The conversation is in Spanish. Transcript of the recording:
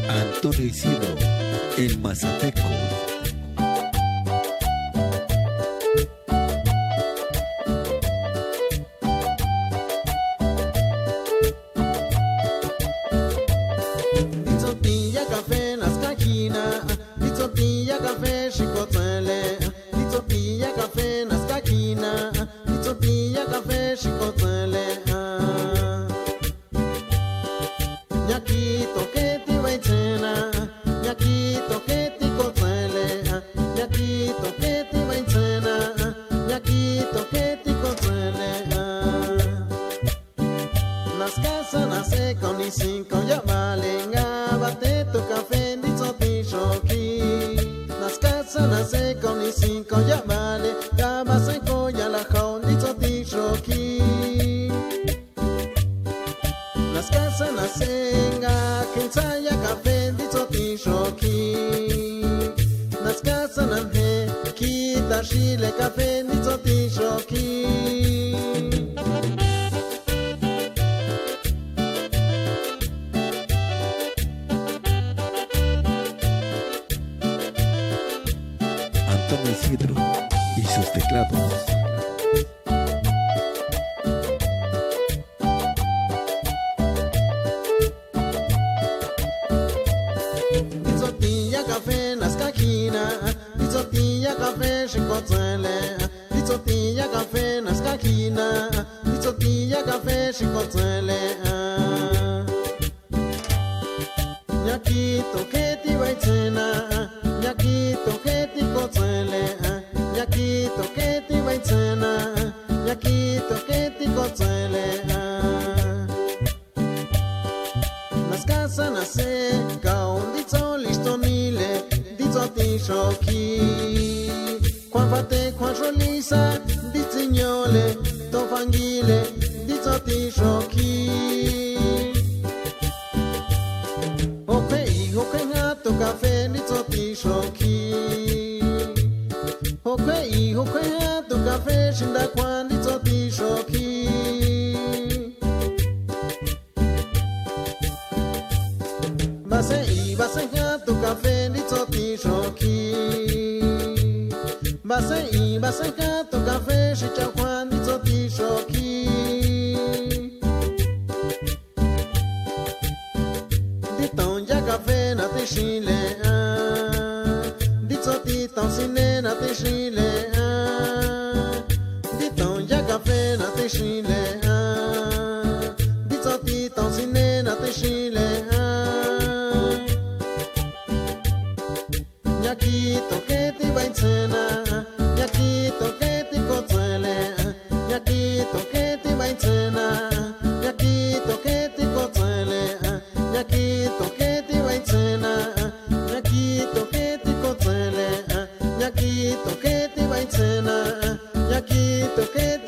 Antonio Isidro, el Mazateco. Ditopia café nas caquina, ditopia café chicotele, ditopia café nas caquina, ditopia café chicotele. Nyaki toketi waitena, nyaki toketi kotele, nyaki toketi waitena, nyaki toketi kotele. Nas casa nase con i cinco ya valenga bate tu café di zotti shoki. Nas casa nase con i cinco ya vale gaba se coya la jaun di zotti shoki. Nas casa nasenga kinsaya café di zotti shoki. Nas casa nanhe kita shile café di zotti shoki. Antonio Isidro y sus teclados. Ditopia café nas caquina, ditopia café chicotele, ditopia café nas caquina, ditopia café chicotele. Nyaki toketi waitena, nyaki toketi kotele, nyaki toketi waitena, nyaki toketi kotele. Nas casa nase gaun dito listonile, dito ti shoki. Quan fate quan jolisa, ditignole, to fangile, dito ti shoki. Okay, hato café dito ti shoki. Okay, hato café shinda quan dito ti shoki. Base gato café di zotti shoki. Base gato café shicha Juan di zotti shoki. Di tonja café na te shile. Di zotti tonsine na te shile. Di tonja café na te shile. Di zotti tonsine na te shile. Nyaki toketi waitena, nyaki toketi kotele, nyaki toketi waitena, nyaki toketi kotele, nyaki toketi waitena, nyaki toketi kotele, nyaki toketi waitena, nyaki toketi